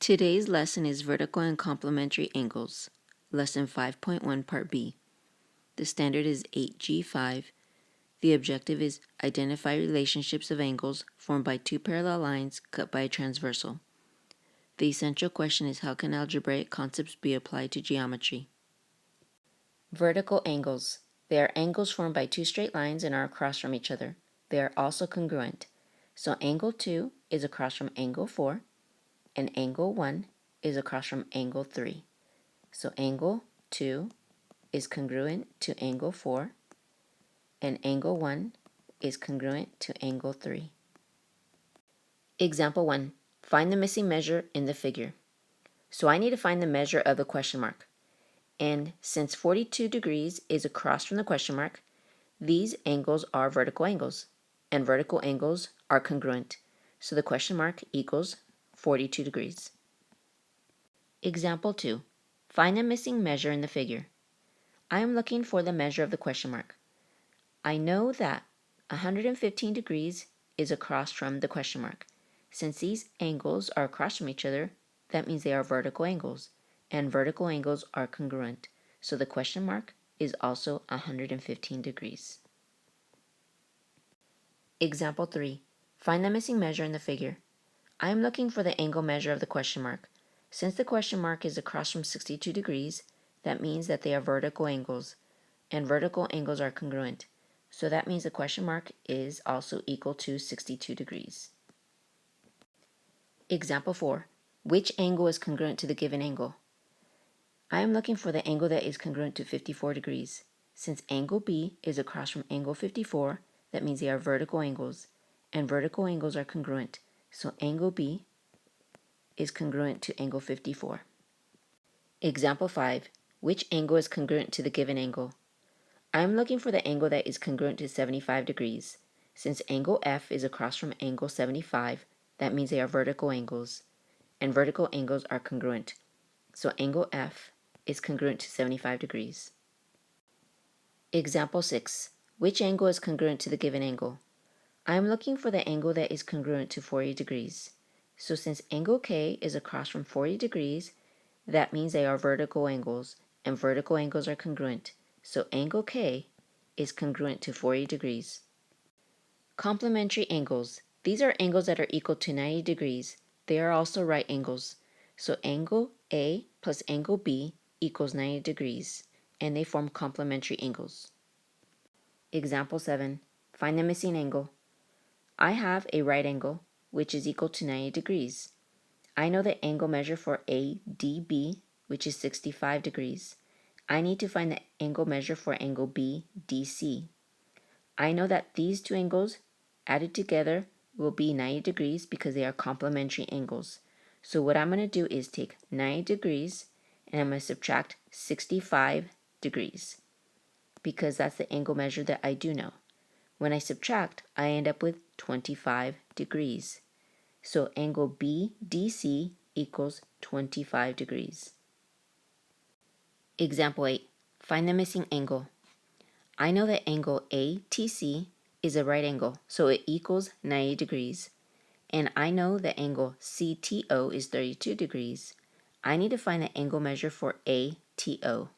Today's lesson is Vertical and Complementary Angles, Lesson 5.1, Part B. The standard is 8G5. The objective is identify relationships of angles formed by two parallel lines cut by a transversal. The essential question is how can algebraic concepts be applied to geometry? Vertical angles. They are angles formed by two straight lines and are across from each other. They are also congruent. So angle 2 is across from angle 4, and angle 1 is across from angle 3. So angle 2 is congruent to angle 4, and angle 1 is congruent to angle 3. Example 1. Find the missing measure in the figure. So I need to find the measure of the question mark. And since 42 degrees is across from the question mark, these angles are vertical angles, and vertical angles are congruent. So the question mark equals 42 degrees. Example 2. Find the missing measure in the figure. I am looking for the measure of the question mark. I know that 115 degrees is across from the question mark. Since these angles are across from each other, that means they are vertical angles, and vertical angles are congruent. So the question mark is also 115 degrees. Example 3. Find the missing measure in the figure. I am looking for the angle measure of the question mark. Since the question mark is across from 62 degrees, that means that they are vertical angles, and vertical angles are congruent. So that means the question mark is also equal to 62 degrees. Example 4. Which angle is congruent to the given angle? I am looking for the angle that is congruent to 54 degrees. Since angle B is across from angle 54, that means they are vertical angles, and vertical angles are congruent. So angle B is congruent to angle 54. Example 5. Which angle is congruent to the given angle? I am looking for the angle that is congruent to 75 degrees. Since angle F is across from angle 75, that means they are vertical angles, and vertical angles are congruent. So angle F is congruent to 75 degrees. Example 6. Which angle is congruent to the given angle? I am looking for the angle that is congruent to 40 degrees. So since angle K is across from 40 degrees, that means they are vertical angles, and vertical angles are congruent. So angle K is congruent to 40 degrees. Complementary angles. These are angles that are equal to 90 degrees. They are also right angles. So angle A plus angle B equals 90 degrees, and they form complementary angles. Example 7. Find the missing angle. I have a right angle, which is equal to 90 degrees. I know the angle measure for ADB, which is 65 degrees. I need to find the angle measure for angle BDC. I know that these two angles added together will be 90 degrees because they are complementary angles. So what I'm going to do is take 90 degrees and I'm going to subtract 65 degrees because that's the angle measure that I do know. When I subtract, I end up with 25 degrees. So angle BDC equals 25 degrees. Example 8. Find the missing angle. I know that angle ATC is a right angle, so it equals 90 degrees. And I know that angle CTO is 32 degrees. I need to find the angle measure for ATO.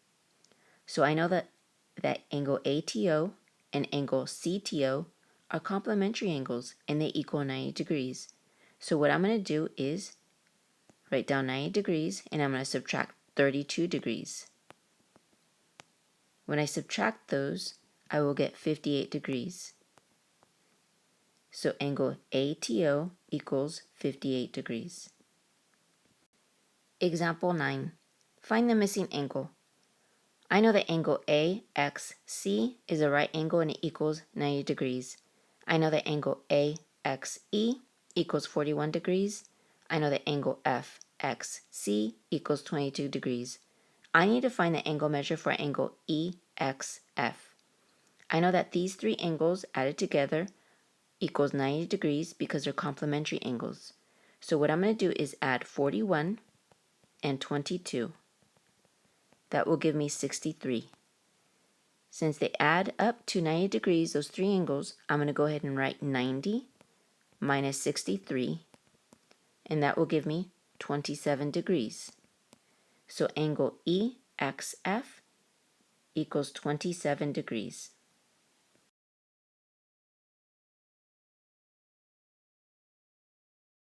So I know that angle ATO and angle CTO are complementary angles and they equal 90 degrees. So what I'm going to do is write down 90 degrees and I'm going to subtract 32 degrees. When I subtract those, I will get 58 degrees. So angle ATO equals 58 degrees. Example 9. Find the missing angle. I know that angle AXC is a right angle and it equals 90 degrees. I know that angle AXE equals 41 degrees. I know that angle FXC equals 22 degrees. I need to find the angle measure for angle EXF. I know that these three angles added together equals 90 degrees because they're complementary angles. So what I'm going to do is add 41 and 22. That will give me 63. Since they add up to 90 degrees, those three angles, I'm going to go ahead and write 90 minus 63, and that will give me 27 degrees. So angle EXF equals 27 degrees.